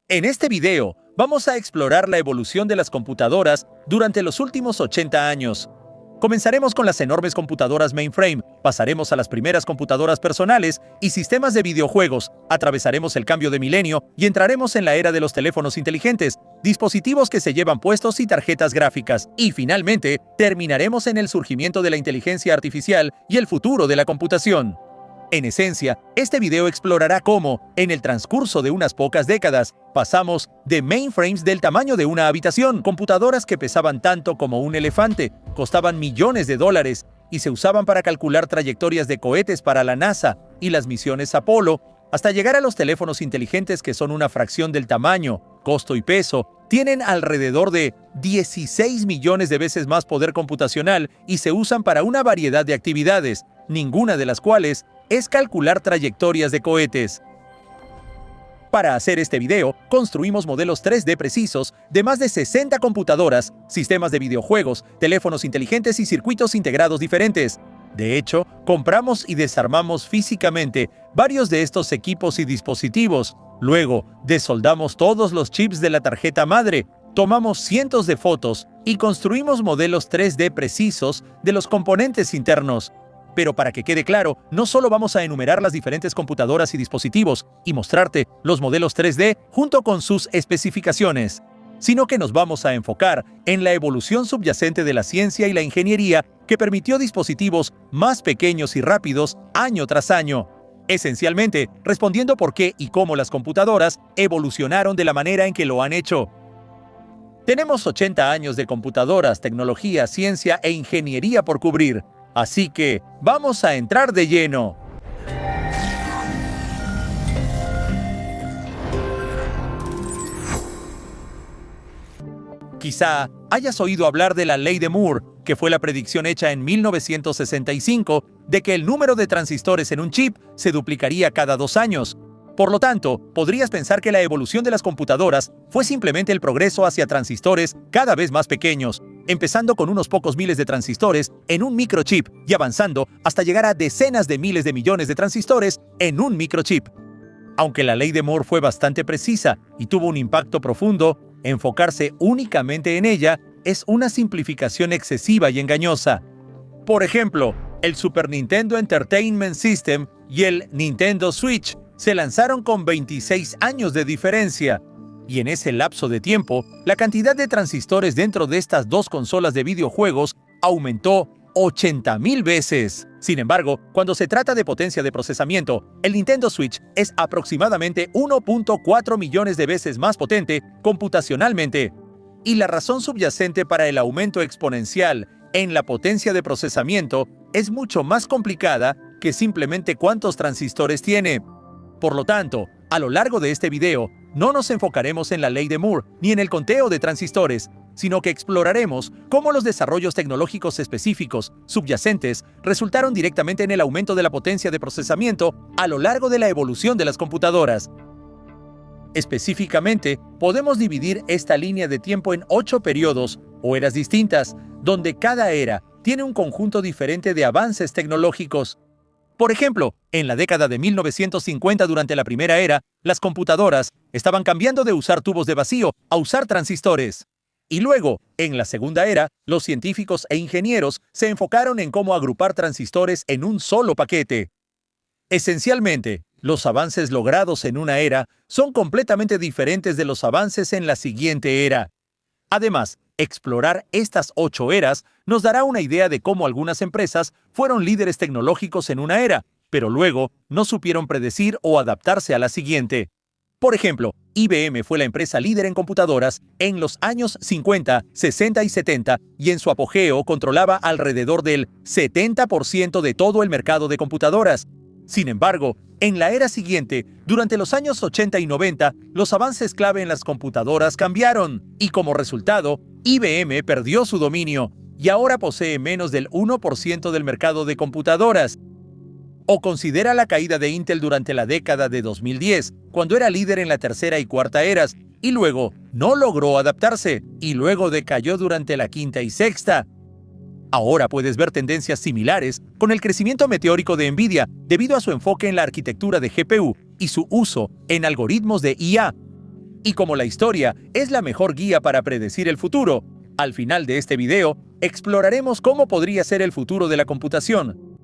En este video, vamos a explorar la evolución de las computadoras durante los últimos 80 años. Comenzaremos con las enormes computadoras mainframe, pasaremos a las primeras computadoras personales y sistemas de videojuegos, atravesaremos el cambio de milenio y entraremos en la era de los teléfonos inteligentes, dispositivos que se llevan puestos y tarjetas gráficas. Y finalmente, terminaremos en el surgimiento de la inteligencia artificial y el futuro de la computación. En esencia, este video explorará cómo, en el transcurso de unas pocas décadas, pasamos de mainframes del tamaño de una habitación, computadoras que pesaban tanto como un elefante, costaban millones de dólares y se usaban para calcular trayectorias de cohetes para la NASA y las misiones Apolo, hasta llegar a los teléfonos inteligentes que son una fracción del tamaño, costo y peso, tienen alrededor de 16 millones de veces más poder computacional y se usan para una variedad de actividades, ninguna de las cuales es calcular trayectorias de cohetes. Para hacer este video, construimos modelos 3D precisos de más de 60 computadoras, sistemas de videojuegos, teléfonos inteligentes y circuitos integrados diferentes. De hecho, compramos y desarmamos físicamente varios de estos equipos y dispositivos. Luego, desoldamos todos los chips de la tarjeta madre, tomamos cientos de fotos y construimos modelos 3D precisos de los componentes internos. Pero para que quede claro, no solo vamos a enumerar las diferentes computadoras y dispositivos y mostrarte los modelos 3D junto con sus especificaciones, sino que nos vamos a enfocar en la evolución subyacente de la ciencia y la ingeniería que permitió dispositivos más pequeños y rápidos año tras año. Esencialmente, respondiendo por qué y cómo las computadoras evolucionaron de la manera en que lo han hecho. Tenemos 80 años de computadoras, tecnología, ciencia e ingeniería por cubrir. Así que, vamos a entrar de lleno. Quizá hayas oído hablar de la ley de Moore, que fue la predicción hecha en 1965 de que el número de transistores en un chip se duplicaría cada 2 años. Por lo tanto, podrías pensar que la evolución de las computadoras fue simplemente el progreso hacia transistores cada vez más pequeños, empezando con unos pocos miles de transistores en un microchip y avanzando hasta llegar a decenas de miles de millones de transistores en un microchip. Aunque la ley de Moore fue bastante precisa y tuvo un impacto profundo, enfocarse únicamente en ella es una simplificación excesiva y engañosa. Por ejemplo, el Super Nintendo Entertainment System y el Nintendo Switch se lanzaron con 26 años de diferencia, y en ese lapso de tiempo, la cantidad de transistores dentro de estas dos consolas de videojuegos aumentó 80,000 veces. Sin embargo, cuando se trata de potencia de procesamiento, el Nintendo Switch es aproximadamente 1.4 millones de veces más potente computacionalmente. Y la razón subyacente para el aumento exponencial en la potencia de procesamiento es mucho más complicada que simplemente cuántos transistores tiene. Por lo tanto, a lo largo de este video, no nos enfocaremos en la ley de Moore ni en el conteo de transistores, sino que exploraremos cómo los desarrollos tecnológicos específicos, subyacentes, resultaron directamente en el aumento de la potencia de procesamiento a lo largo de la evolución de las computadoras. Específicamente, podemos dividir esta línea de tiempo en 8 periodos o eras distintas, donde cada era tiene un conjunto diferente de avances tecnológicos. Por ejemplo, en la década de 1950 durante la primera era, las computadoras estaban cambiando de usar tubos de vacío a usar transistores. Y luego, en la segunda era, los científicos e ingenieros se enfocaron en cómo agrupar transistores en un solo paquete. Esencialmente, los avances logrados en una era son completamente diferentes de los avances en la siguiente era. Además, explorar estas 8 eras nos dará una idea de cómo algunas empresas fueron líderes tecnológicos en una era, pero luego no supieron predecir o adaptarse a la siguiente. Por ejemplo, IBM fue la empresa líder en computadoras en los años 50, 60 y 70 y en su apogeo controlaba alrededor del 70% de todo el mercado de computadoras. Sin embargo, en la era siguiente, durante los años 80 y 90, los avances clave en las computadoras cambiaron, y como resultado, IBM perdió su dominio, y ahora posee menos del 1% del mercado de computadoras. O considera la caída de Intel durante la década de 2010, cuando era líder en la tercera y cuarta eras, y luego no logró adaptarse, y luego decayó durante la quinta y sexta. Ahora puedes ver tendencias similares con el crecimiento meteórico de Nvidia debido a su enfoque en la arquitectura de GPU y su uso en algoritmos de IA. Y como la historia es la mejor guía para predecir el futuro, al final de este video exploraremos cómo podría ser el futuro de la computación.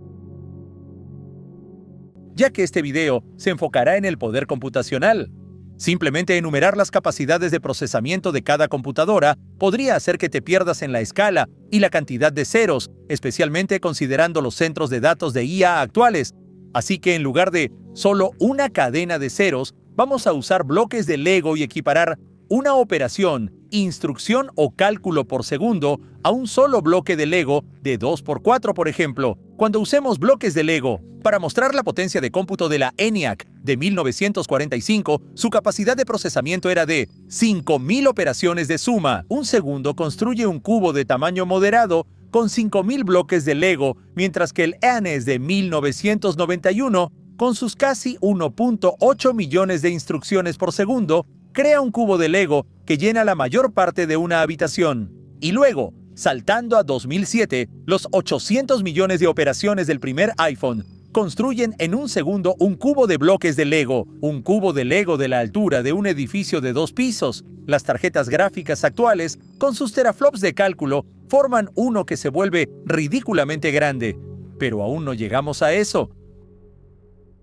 Ya que este video se enfocará en el poder computacional. Simplemente enumerar las capacidades de procesamiento de cada computadora podría hacer que te pierdas en la escala y la cantidad de ceros, especialmente considerando los centros de datos de IA actuales. Así que en lugar de solo una cadena de ceros, vamos a usar bloques de Lego y equiparar una operación, instrucción o cálculo por segundo a un solo bloque de Lego de 2×4, por ejemplo. Cuando usemos bloques de Lego para mostrar la potencia de cómputo de la ENIAC de 1945, su capacidad de procesamiento era de 5.000 operaciones de suma. Un segundo construye un cubo de tamaño moderado con 5.000 bloques de Lego, mientras que el ANES de 1991, con sus casi 1.8 millones de instrucciones por segundo, crea un cubo de Lego que llena la mayor parte de una habitación. Y luego, saltando a 2007, los 800 millones de operaciones del primer iPhone construyen en un segundo un cubo de bloques de Lego, un cubo de Lego de la altura de un edificio de 2 pisos. Las tarjetas gráficas actuales, con sus teraflops de cálculo, forman uno que se vuelve ridículamente grande. Pero aún no llegamos a eso.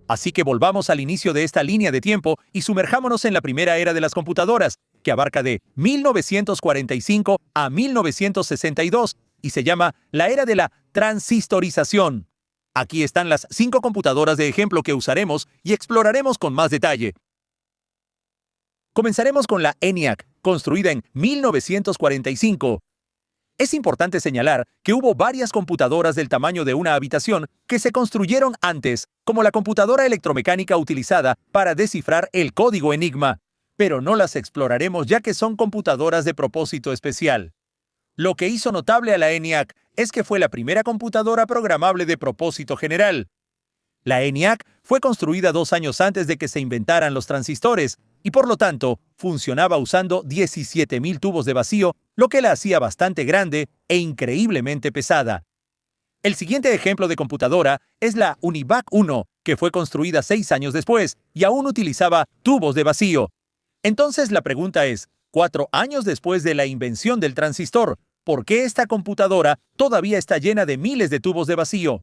Así que volvamos al inicio de esta línea de tiempo y sumerjámonos en la primera era de las computadoras, que abarca de 1945 a 1962 y se llama la era de la transistorización. Aquí están las 5 computadoras de ejemplo que usaremos y exploraremos con más detalle. Comenzaremos con la ENIAC, construida en 1945. Es importante señalar que hubo varias computadoras del tamaño de una habitación que se construyeron antes, como la computadora electromecánica utilizada para descifrar el código Enigma, pero no las exploraremos ya que son computadoras de propósito especial. Lo que hizo notable a la ENIAC es que fue la primera computadora programable de propósito general. La ENIAC fue construida 2 años antes de que se inventaran los transistores, y por lo tanto, funcionaba usando 17.000 tubos de vacío, lo que la hacía bastante grande e increíblemente pesada. El siguiente ejemplo de computadora es la UNIVAC 1, que fue construida 6 años después y aún utilizaba tubos de vacío. Entonces la pregunta es, 4 años después de la invención del transistor, ¿por qué esta computadora todavía está llena de miles de tubos de vacío?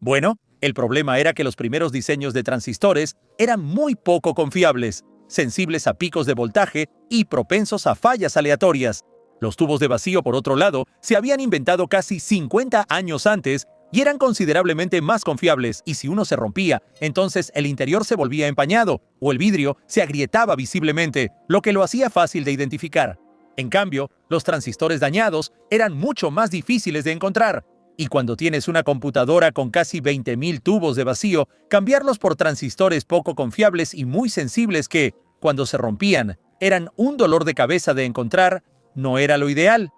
Bueno, el problema era que los primeros diseños de transistores eran muy poco confiables, sensibles a picos de voltaje y propensos a fallas aleatorias. Los tubos de vacío, por otro lado, se habían inventado casi 50 años antes y eran considerablemente más confiables, y si uno se rompía, entonces el interior se volvía empañado o el vidrio se agrietaba visiblemente, lo que lo hacía fácil de identificar. En cambio, los transistores dañados eran mucho más difíciles de encontrar. Y cuando tienes una computadora con casi 20.000 tubos de vacío, cambiarlos por transistores poco confiables y muy sensibles que, cuando se rompían, eran un dolor de cabeza de encontrar, no era lo ideal.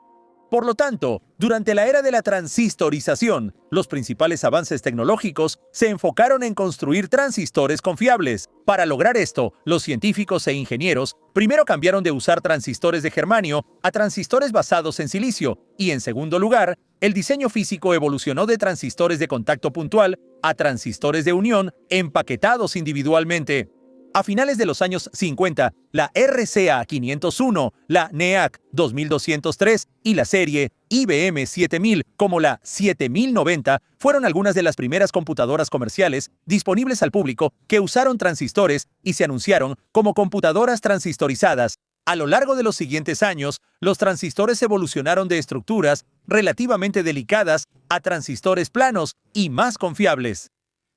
Por lo tanto, durante la era de la transistorización, los principales avances tecnológicos se enfocaron en construir transistores confiables. Para lograr esto, los científicos e ingenieros primero cambiaron de usar transistores de germanio a transistores basados en silicio, y en segundo lugar, el diseño físico evolucionó de transistores de contacto puntual a transistores de unión empaquetados individualmente. A finales de los años 50, la RCA 501, la NEAC 2203 y la serie IBM 7000, como la 7090, fueron algunas de las primeras computadoras comerciales disponibles al público que usaron transistores y se anunciaron como computadoras transistorizadas. A lo largo de los siguientes años, los transistores evolucionaron de estructuras relativamente delicadas a transistores planos y más confiables.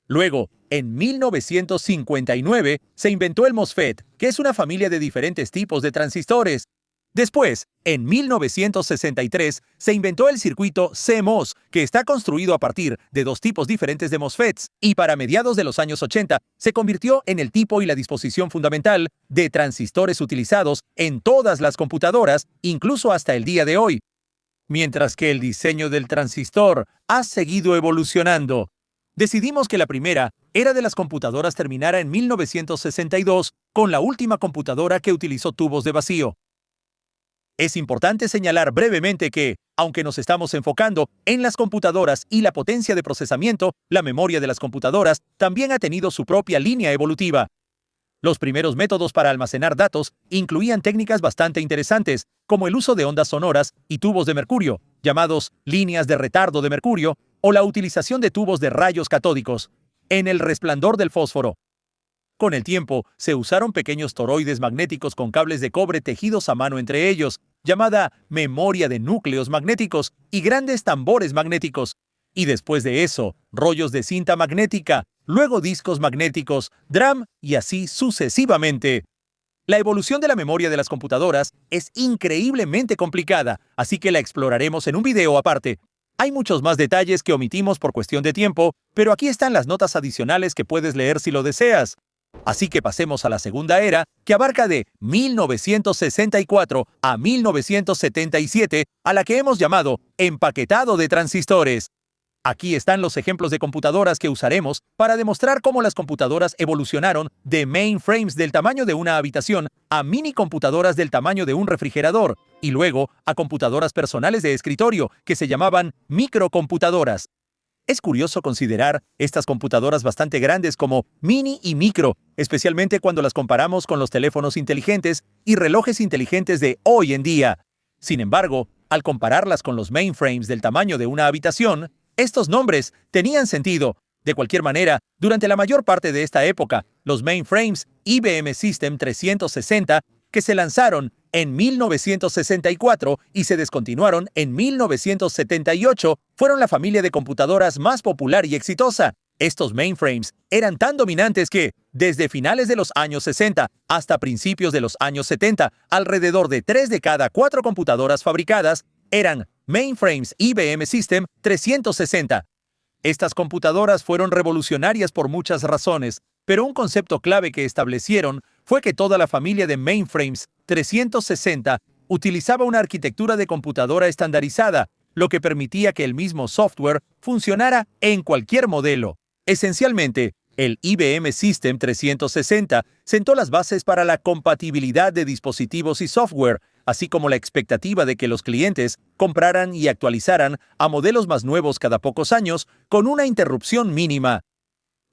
Luego, en 1959, se inventó el MOSFET, que es una familia de diferentes tipos de transistores. Después, en 1963, se inventó el circuito CMOS, que está construido a partir de 2 tipos diferentes de MOSFETs, y para mediados de los años 80, se convirtió en el tipo y la disposición fundamental de transistores utilizados en todas las computadoras, incluso hasta el día de hoy. Mientras que el diseño del transistor ha seguido evolucionando. Decidimos que la primera era de las computadoras terminara en 1962 con la última computadora que utilizó tubos de vacío. Es importante señalar brevemente que, aunque nos estamos enfocando en las computadoras y la potencia de procesamiento, la memoria de las computadoras también ha tenido su propia línea evolutiva. Los primeros métodos para almacenar datos incluían técnicas bastante interesantes, como el uso de ondas sonoras y tubos de mercurio, llamados líneas de retardo de mercurio, o la utilización de tubos de rayos catódicos, en el resplandor del fósforo. Con el tiempo, se usaron pequeños toroides magnéticos con cables de cobre tejidos a mano entre ellos, llamada memoria de núcleos magnéticos, y grandes tambores magnéticos. Y después de eso, rollos de cinta magnética, luego discos magnéticos, DRAM y así sucesivamente. La evolución de la memoria de las computadoras es increíblemente complicada, así que la exploraremos en un video aparte. Hay muchos más detalles que omitimos por cuestión de tiempo, pero aquí están las notas adicionales que puedes leer si lo deseas. Así que pasemos a la segunda era, que abarca de 1964 a 1977, a la que hemos llamado empaquetado de transistores. Aquí están los ejemplos de computadoras que usaremos para demostrar cómo las computadoras evolucionaron de mainframes del tamaño de una habitación a mini computadoras del tamaño de un refrigerador, y luego a computadoras personales de escritorio que se llamaban microcomputadoras. Es curioso considerar estas computadoras bastante grandes como mini y micro, especialmente cuando las comparamos con los teléfonos inteligentes y relojes inteligentes de hoy en día. Sin embargo, al compararlas con los mainframes del tamaño de una habitación, estos nombres tenían sentido. De cualquier manera, durante la mayor parte de esta época, los mainframes IBM System 360, que se lanzaron en 1964 y se descontinuaron en 1978, fueron la familia de computadoras más popular y exitosa. Estos mainframes eran tan dominantes que, desde finales de los años 60 hasta principios de los años 70, alrededor de 3 de cada 4 computadoras fabricadas eran mainframes IBM System 360. Estas computadoras fueron revolucionarias por muchas razones, pero un concepto clave que establecieron fue que toda la familia de mainframes 360 utilizaba una arquitectura de computadora estandarizada, lo que permitía que el mismo software funcionara en cualquier modelo. Esencialmente, el IBM System 360 sentó las bases para la compatibilidad de dispositivos y software, así como la expectativa de que los clientes compraran y actualizaran a modelos más nuevos cada pocos años con una interrupción mínima.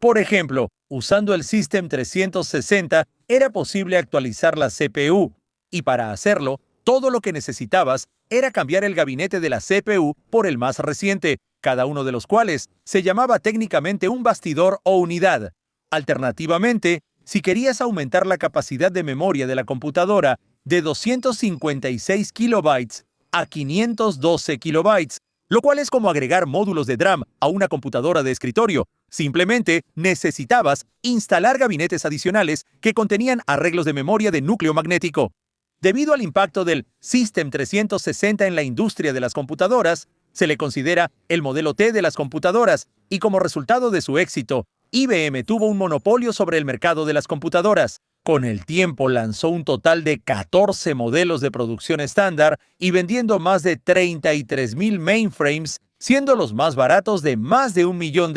Por ejemplo, usando el System 360 era posible actualizar la CPU, y para hacerlo, todo lo que necesitabas era cambiar el gabinete de la CPU por el más reciente, cada uno de los cuales se llamaba técnicamente un bastidor o unidad. Alternativamente, si querías aumentar la capacidad de memoria de la computadora de 256 kilobytes a 512 kilobytes, lo cual es como agregar módulos de DRAM a una computadora de escritorio, simplemente necesitabas instalar gabinetes adicionales que contenían arreglos de memoria de núcleo magnético. Debido al impacto del System 360 en la industria de las computadoras, se le considera el modelo T de las computadoras, y como resultado de su éxito, IBM tuvo un monopolio sobre el mercado de las computadoras. Con el tiempo lanzó un total de 14 modelos de producción estándar y vendiendo más de 33,000 mainframes, siendo los más baratos de más de $1 millón.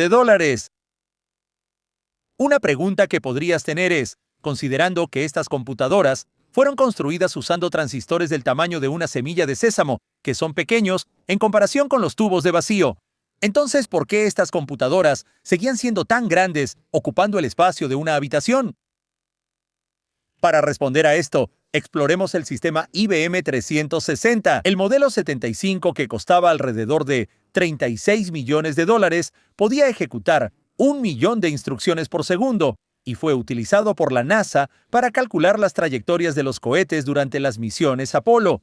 Una pregunta que podrías tener es, considerando que estas computadoras fueron construidas usando transistores del tamaño de una semilla de sésamo, que son pequeños en comparación con los tubos de vacío. Entonces, ¿por qué estas computadoras seguían siendo tan grandes, ocupando el espacio de una habitación? Para responder a esto, exploremos el sistema IBM 360. El modelo 75, que costaba alrededor de $36 millones, podía ejecutar 1 millón de instrucciones por segundo, y fue utilizado por la NASA para calcular las trayectorias de los cohetes durante las misiones Apolo.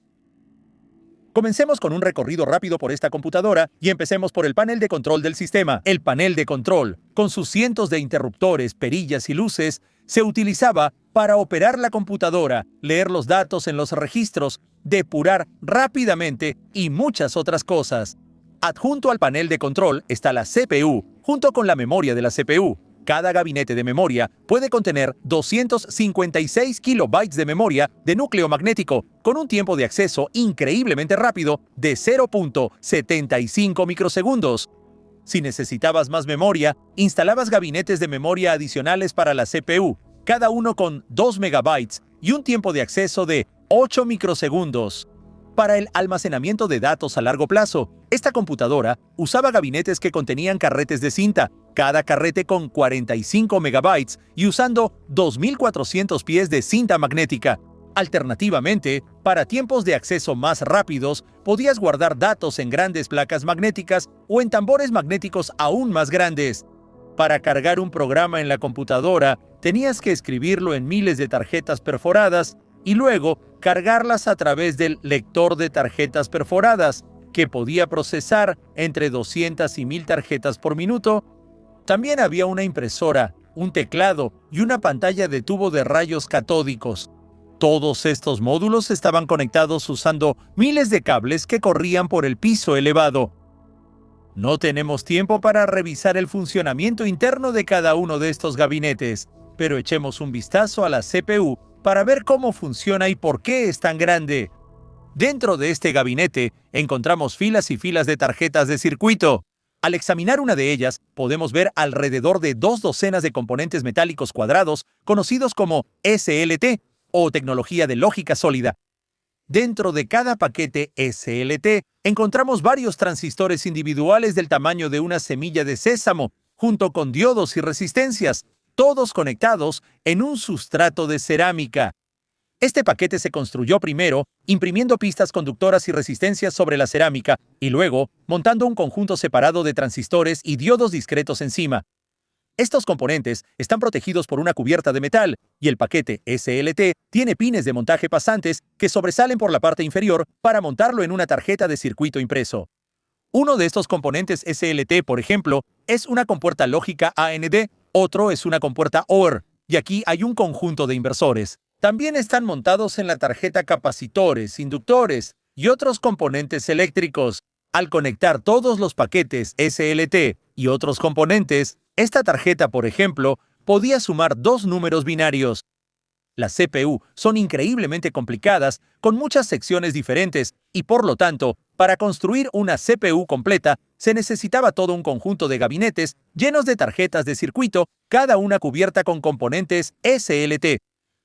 Comencemos con un recorrido rápido por esta computadora y empecemos por el panel de control del sistema. El panel de control, con sus cientos de interruptores, perillas y luces, se utilizaba para operar la computadora, leer los datos en los registros, depurar rápidamente y muchas otras cosas. Adjunto al panel de control está la CPU, junto con la memoria de la CPU. Cada gabinete de memoria puede contener 256 kilobytes de memoria de núcleo magnético, con un tiempo de acceso increíblemente rápido de 0.75 microsegundos. Si necesitabas más memoria, instalabas gabinetes de memoria adicionales para la CPU, cada uno con 2 megabytes y un tiempo de acceso de 8 microsegundos. Para el almacenamiento de datos a largo plazo, esta computadora usaba gabinetes que contenían carretes de cinta, cada carrete con 45 megabytes y usando 2.400 pies de cinta magnética. Alternativamente, para tiempos de acceso más rápidos, podías guardar datos en grandes placas magnéticas o en tambores magnéticos aún más grandes. Para cargar un programa en la computadora, tenías que escribirlo en miles de tarjetas perforadas y luego cargarlas a través del lector de tarjetas perforadas, que podía procesar entre 200 y 1.000 tarjetas por minuto. También había una impresora, un teclado y una pantalla de tubo de rayos catódicos. Todos estos módulos estaban conectados usando miles de cables que corrían por el piso elevado. No tenemos tiempo para revisar el funcionamiento interno de cada uno de estos gabinetes, pero echemos un vistazo a la CPU para ver cómo funciona y por qué es tan grande. Dentro de este gabinete encontramos filas y filas de tarjetas de circuito. Al examinar una de ellas, podemos ver alrededor de 2 docenas de componentes metálicos cuadrados conocidos como SLT o tecnología de lógica sólida. Dentro de cada paquete SLT encontramos varios transistores individuales del tamaño de una semilla de sésamo, junto con diodos y resistencias, todos conectados en un sustrato de cerámica. Este paquete se construyó primero imprimiendo pistas conductoras y resistencias sobre la cerámica y luego montando un conjunto separado de transistores y diodos discretos encima. Estos componentes están protegidos por una cubierta de metal y el paquete SLT tiene pines de montaje pasantes que sobresalen por la parte inferior para montarlo en una tarjeta de circuito impreso. Uno de estos componentes SLT, por ejemplo, es una compuerta lógica AND, otro es una compuerta OR, y aquí hay un conjunto de inversores. También están montados en la tarjeta capacitores, inductores y otros componentes eléctricos. Al conectar todos los paquetes SLT y otros componentes, esta tarjeta, por ejemplo, podía sumar 2 números binarios. Las CPU son increíblemente complicadas, con muchas secciones diferentes, y por lo tanto, para construir una CPU completa, se necesitaba todo un conjunto de gabinetes llenos de tarjetas de circuito, cada una cubierta con componentes SLT.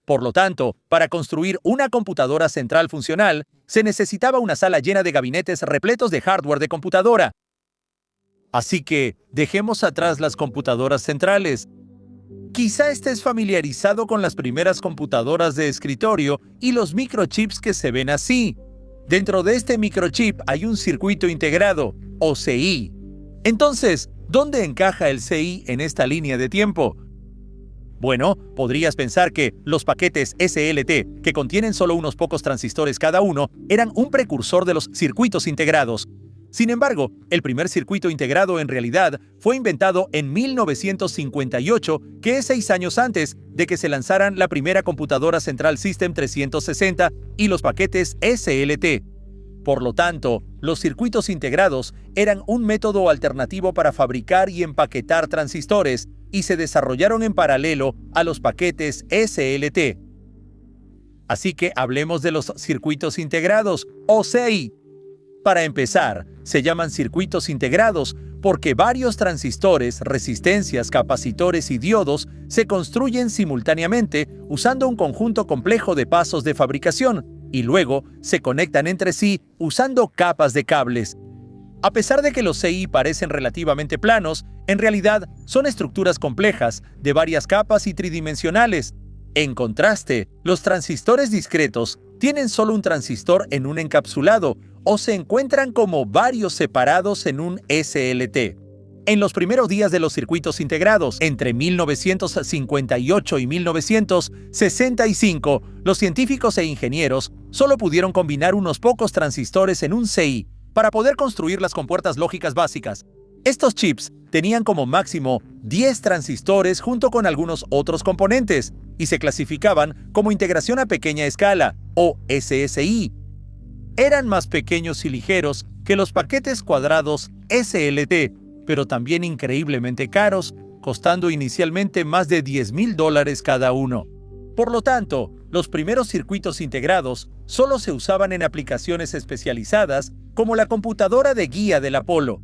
Por lo tanto, para construir una computadora central funcional, se necesitaba una sala llena de gabinetes repletos de hardware de computadora. Así que, dejemos atrás las computadoras centrales. Quizá estés familiarizado con las primeras computadoras de escritorio y los microchips que se ven así. Dentro de este microchip hay un circuito integrado, o CI. Entonces, ¿dónde encaja el CI en esta línea de tiempo? Bueno, podrías pensar que los paquetes SLT, que contienen solo unos pocos transistores cada uno, eran un precursor de los circuitos integrados. Sin embargo, el primer circuito integrado en realidad fue inventado en 1958, que es 6 años antes de que se lanzaran la primera computadora Central System 360 y los paquetes SLT. Por lo tanto, los circuitos integrados eran un método alternativo para fabricar y empaquetar transistores y se desarrollaron en paralelo a los paquetes SLT. Así que hablemos de los circuitos integrados, o CI. Para empezar, se llaman circuitos integrados porque varios transistores, resistencias, capacitores y diodos se construyen simultáneamente usando un conjunto complejo de pasos de fabricación y luego se conectan entre sí usando capas de cables. A pesar de que los CI parecen relativamente planos, en realidad son estructuras complejas de varias capas y tridimensionales. En contraste, los transistores discretos tienen solo un transistor en un encapsulado o se encuentran como varios separados en un SLT. En los primeros días de los circuitos integrados, entre 1958 y 1965, los científicos e ingenieros solo pudieron combinar unos pocos transistores en un CI para poder construir las compuertas lógicas básicas. Estos chips tenían como máximo 10 transistores junto con algunos otros componentes y se clasificaban como integración a pequeña escala, o SSI. Eran más pequeños y ligeros que los paquetes cuadrados SLT, pero también increíblemente caros, costando inicialmente más de $10,000 cada uno. Por lo tanto, los primeros circuitos integrados solo se usaban en aplicaciones especializadas como la computadora de guía del Apolo.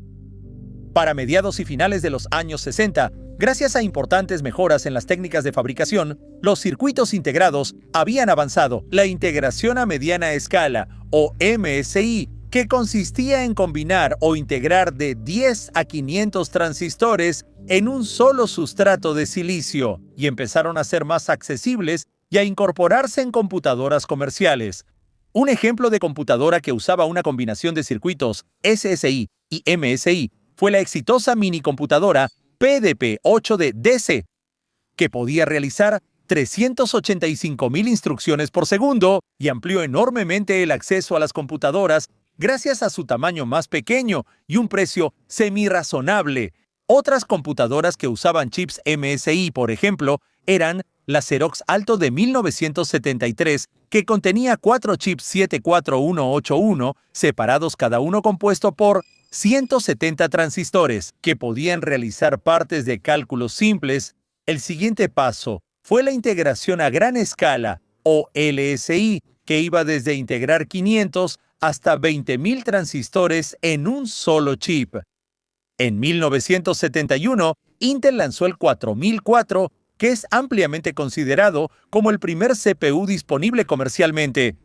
Para mediados y finales de los años 60, gracias a importantes mejoras en las técnicas de fabricación, los circuitos integrados habían avanzado. La integración a mediana escala, o MSI, que consistía en combinar o integrar de 10 a 500 transistores en un solo sustrato de silicio, y empezaron a ser más accesibles y a incorporarse en computadoras comerciales. Un ejemplo de computadora que usaba una combinación de circuitos SSI y MSI fue la exitosa minicomputadora PDP-8 de DC, que podía realizar 385.000 instrucciones por segundo y amplió enormemente el acceso a las computadoras gracias a su tamaño más pequeño y un precio semi-razonable. Otras computadoras que usaban chips MSI, por ejemplo, eran la Xerox Alto de 1973, que contenía 4 chips 74181 separados, cada uno compuesto por 170 transistores, que podían realizar partes de cálculos simples. El siguiente paso fue la integración a gran escala, o LSI, que iba desde integrar 500 hasta 20.000 transistores en un solo chip. En 1971, Intel lanzó el 4004, que es ampliamente considerado como el primer CPU disponible comercialmente.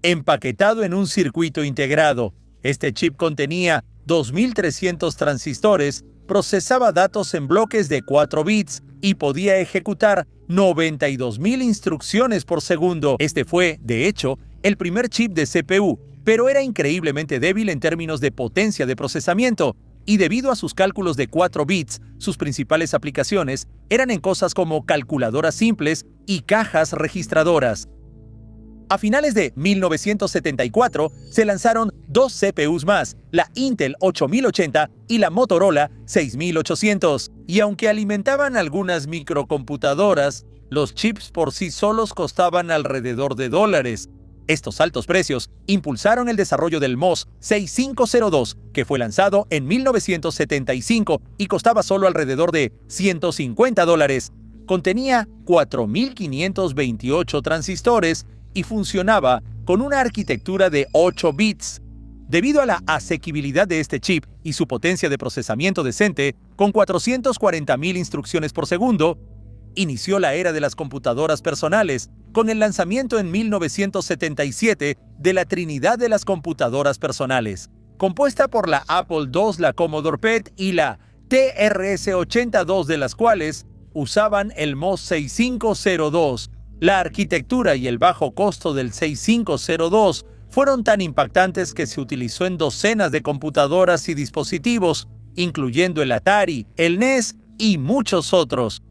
Empaquetado en un circuito integrado, este chip contenía 2.300 transistores, procesaba datos en bloques de 4 bits y podía ejecutar 92.000 instrucciones por segundo. Este fue, de hecho, el primer chip de CPU, pero era increíblemente débil en términos de potencia de procesamiento, y debido a sus cálculos de 4 bits, sus principales aplicaciones eran en cosas como calculadoras simples y cajas registradoras. A finales de 1974 se lanzaron 2 CPUs más, la Intel 8080 y la Motorola 6800, y aunque alimentaban algunas microcomputadoras, los chips por sí solos costaban alrededor de $. Estos altos precios impulsaron el desarrollo del MOS 6502, que fue lanzado en 1975 y costaba solo alrededor de $150. Contenía 4.528 transistores y funcionaba con una arquitectura de 8 bits. Debido a la asequibilidad de este chip y su potencia de procesamiento decente, con 440.000 instrucciones por segundo, inició la era de las computadoras personales, con el lanzamiento en 1977 de la Trinidad de las computadoras personales, compuesta por la Apple II, la Commodore PET y la TRS-82, de las cuales usaban el MOS 6502. La arquitectura y el bajo costo del 6502 fueron tan impactantes que se utilizó en docenas de computadoras y dispositivos, incluyendo el Atari, el NES y muchos otros.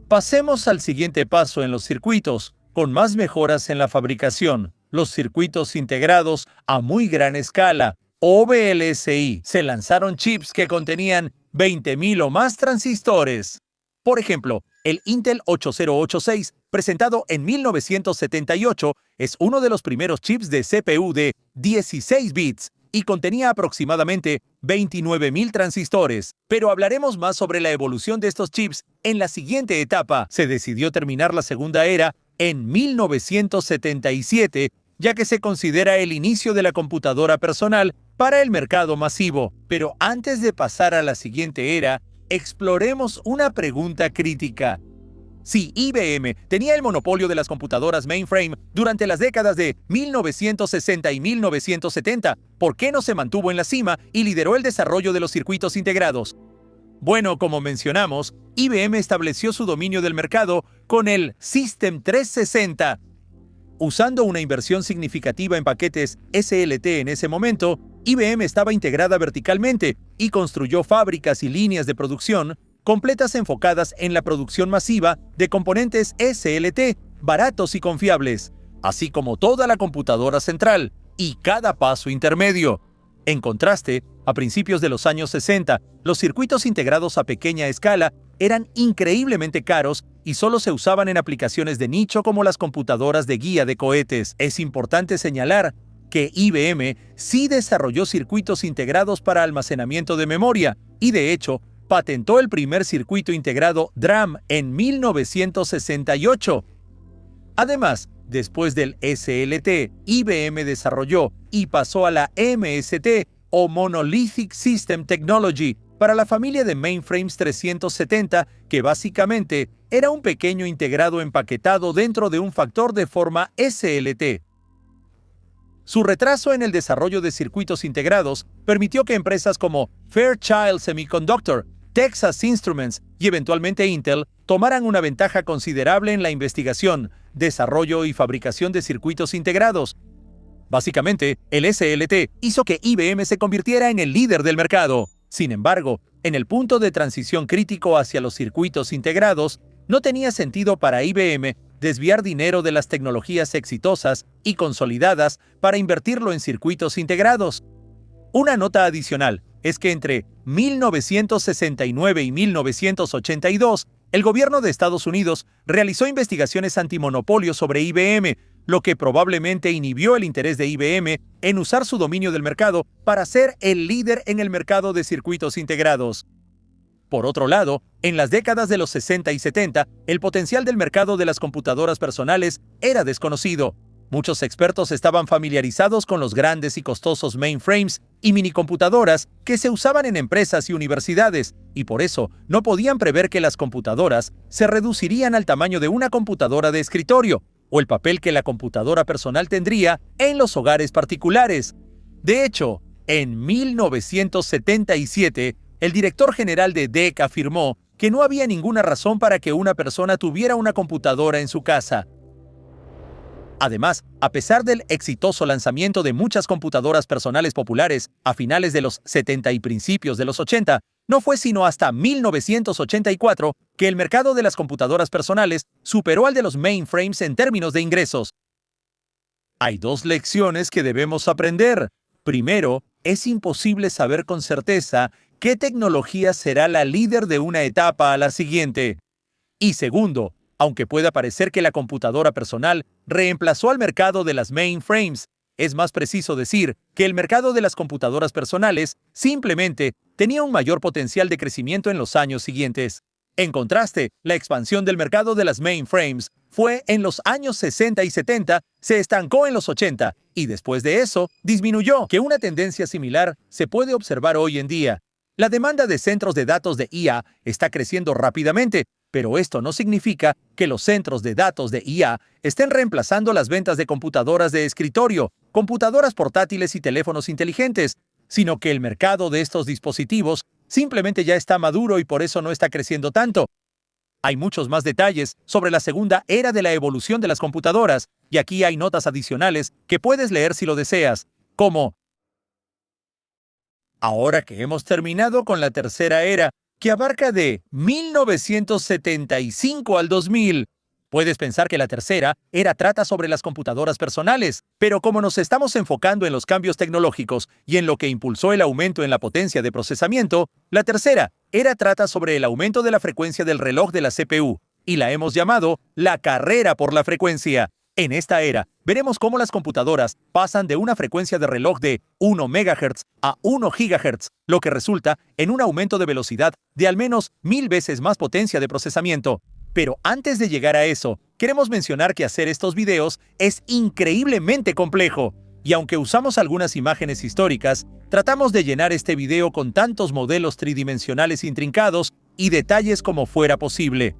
Pasemos al siguiente paso en los circuitos, con más mejoras en la fabricación. Los circuitos integrados a muy gran escala, o VLSI, se lanzaron chips que contenían 20.000 o más transistores. Por ejemplo, el Intel 8086, presentado en 1978, es uno de los primeros chips de CPU de 16 bits y contenía aproximadamente 29.000 transistores. Pero hablaremos más sobre la evolución de estos chips en la siguiente etapa. Se decidió terminar la segunda era en 1977, ya que se considera el inicio de la computadora personal para el mercado masivo. Pero antes de pasar a la siguiente era, exploremos una pregunta crítica. Si IBM tenía el monopolio de las computadoras mainframe durante las décadas de 1960 y 1970, ¿por qué no se mantuvo en la cima y lideró el desarrollo de los circuitos integrados? Bueno, como mencionamos, IBM estableció su dominio del mercado con el System 360. Usando una inversión significativa en paquetes SLT en ese momento, IBM estaba integrada verticalmente y construyó fábricas y líneas de producción completas enfocadas en la producción masiva de componentes SLT baratos y confiables, así como toda la computadora central y cada paso intermedio. En contraste, a principios de los años 60, los circuitos integrados a pequeña escala eran increíblemente caros y solo se usaban en aplicaciones de nicho como las computadoras de guía de cohetes. Es importante señalar que IBM sí desarrolló circuitos integrados para almacenamiento de memoria y, de hecho, patentó el primer circuito integrado DRAM en 1968. Además, después del SLT, IBM desarrolló y pasó a la MST, o Monolithic System Technology, para la familia de mainframes 370, que básicamente era un pequeño integrado empaquetado dentro de un factor de forma SLT. Su retraso en el desarrollo de circuitos integrados permitió que empresas como Fairchild Semiconductor, Texas Instruments y eventualmente Intel tomaran una ventaja considerable en la investigación, desarrollo y fabricación de circuitos integrados. Básicamente, el SLT hizo que IBM se convirtiera en el líder del mercado. Sin embargo, en el punto de transición crítico hacia los circuitos integrados, no tenía sentido para IBM desviar dinero de las tecnologías exitosas y consolidadas para invertirlo en circuitos integrados. Una nota adicional es que entre 1969 y 1982, el gobierno de Estados Unidos realizó investigaciones antimonopolio sobre IBM, lo que probablemente inhibió el interés de IBM en usar su dominio del mercado para ser el líder en el mercado de circuitos integrados. Por otro lado, en las décadas de los 60 y 70, el potencial del mercado de las computadoras personales era desconocido. Muchos expertos estaban familiarizados con los grandes y costosos mainframes y minicomputadoras que se usaban en empresas y universidades, y por eso no podían prever que las computadoras se reducirían al tamaño de una computadora de escritorio, o el papel que la computadora personal tendría en los hogares particulares. De hecho, en 1977, el director general de DEC afirmó que no había ninguna razón para que una persona tuviera una computadora en su casa. Además, a pesar del exitoso lanzamiento de muchas computadoras personales populares a finales de los 70 y principios de los 80, no fue sino hasta 1984 que el mercado de las computadoras personales superó al de los mainframes en términos de ingresos. Hay dos lecciones que debemos aprender. Primero, es imposible saber con certeza qué tecnología será la líder de una etapa a la siguiente. Y segundo, aunque pueda parecer que la computadora personal reemplazó al mercado de las mainframes, es más preciso decir que el mercado de las computadoras personales simplemente tenía un mayor potencial de crecimiento en los años siguientes. En contraste, la expansión del mercado de las mainframes fue en los años 60 y 70, se estancó en los 80 y después de eso disminuyó, que una tendencia similar se puede observar hoy en día. La demanda de centros de datos de IA está creciendo rápidamente, pero esto no significa que los centros de datos de IA estén reemplazando las ventas de computadoras de escritorio, computadoras portátiles y teléfonos inteligentes, sino que el mercado de estos dispositivos simplemente ya está maduro y por eso no está creciendo tanto. Hay muchos más detalles sobre la segunda era de la evolución de las computadoras, y aquí hay notas adicionales que puedes leer si lo deseas, como: ahora que hemos terminado con la tercera era, que abarca de 1975 al 2000. Puedes pensar que la tercera era trata sobre las computadoras personales, pero como nos estamos enfocando en los cambios tecnológicos y en lo que impulsó el aumento en la potencia de procesamiento, la tercera era trata sobre el aumento de la frecuencia del reloj de la CPU, y la hemos llamado la carrera por la frecuencia. En esta era, veremos cómo las computadoras pasan de una frecuencia de reloj de 1 MHz a 1 GHz, lo que resulta en un aumento de velocidad de al menos 1000 veces más potencia de procesamiento. Pero antes de llegar a eso, queremos mencionar que hacer estos videos es increíblemente complejo. Y aunque usamos algunas imágenes históricas, tratamos de llenar este video con tantos modelos tridimensionales intrincados y detalles como fuera posible.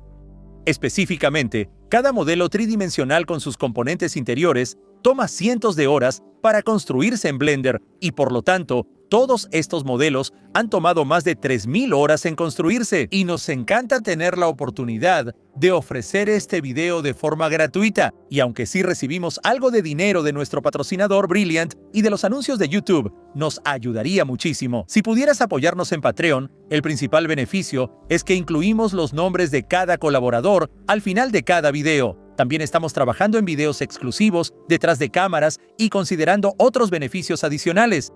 Específicamente, cada modelo tridimensional con sus componentes interiores toma cientos de horas para construirse en Blender y por lo tanto, todos estos modelos han tomado más de 3000 horas en construirse y nos encanta tener la oportunidad de ofrecer este video de forma gratuita. Y aunque sí recibimos algo de dinero de nuestro patrocinador Brilliant y de los anuncios de YouTube, nos ayudaría muchísimo. Si pudieras apoyarnos en Patreon, el principal beneficio es que incluimos los nombres de cada colaborador al final de cada video. También estamos trabajando en videos exclusivos, detrás de cámaras y considerando otros beneficios adicionales.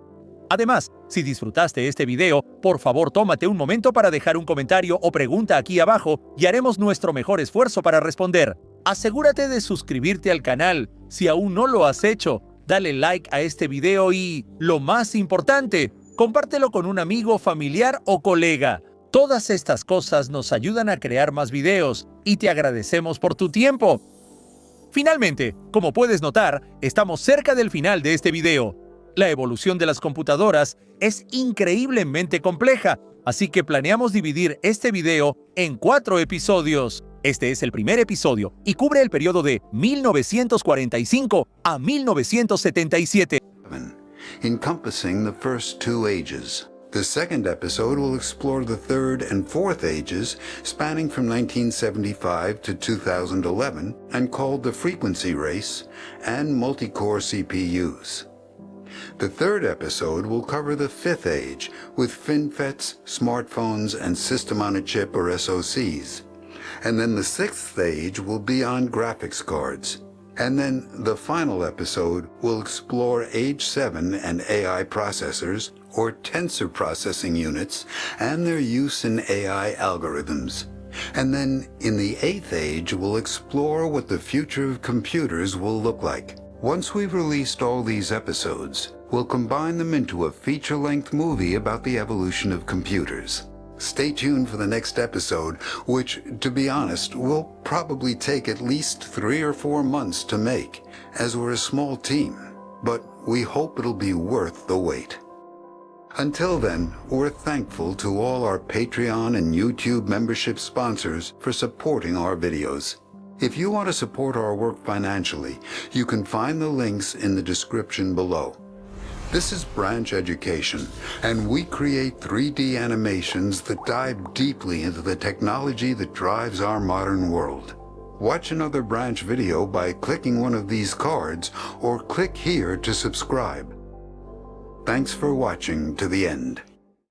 Además, si disfrutaste este video, por favor tómate un momento para dejar un comentario o pregunta aquí abajo y haremos nuestro mejor esfuerzo para responder. Asegúrate de suscribirte al canal si aún no lo has hecho, dale like a este video y, lo más importante, compártelo con un amigo, familiar o colega. Todas estas cosas nos ayudan a crear más videos y te agradecemos por tu tiempo. Finalmente, como puedes notar, estamos cerca del final de este video. La evolución de las computadoras es increíblemente compleja, así que planeamos dividir este video en 4 episodios. Este es el primer episodio y cubre el periodo de 1945 a 1977. encompassing the first two ages. The second episode will explore the third and fourth ages, spanning from 1975 to 2011, and called the frequency race and multi-core CPUs. The third episode will cover the fifth age, with FinFETs, smartphones, and System-on-a-Chip or SoCs. And then the sixth age will be on graphics cards. And then the final episode will explore Age 7 and AI processors, or tensor processing units, and their use in AI algorithms. And then in the eighth age, we'll explore what the future of computers will look like. Once we've released all these episodes, we'll combine them into a feature-length movie about the evolution of computers. Stay tuned for the next episode, which, to be honest, will probably take at least 3 or 4 months to make, as we're a small team. But we hope it'll be worth the wait. Until then, we're thankful to all our Patreon and YouTube membership sponsors for supporting our videos. If you want to support our work financially, you can find the links in the description below. This is Branch Education, and we create 3D animations that dive deeply into the technology that drives our modern world. Watch another Branch video by clicking one of these cards, or click here to subscribe. Thanks for watching to the end.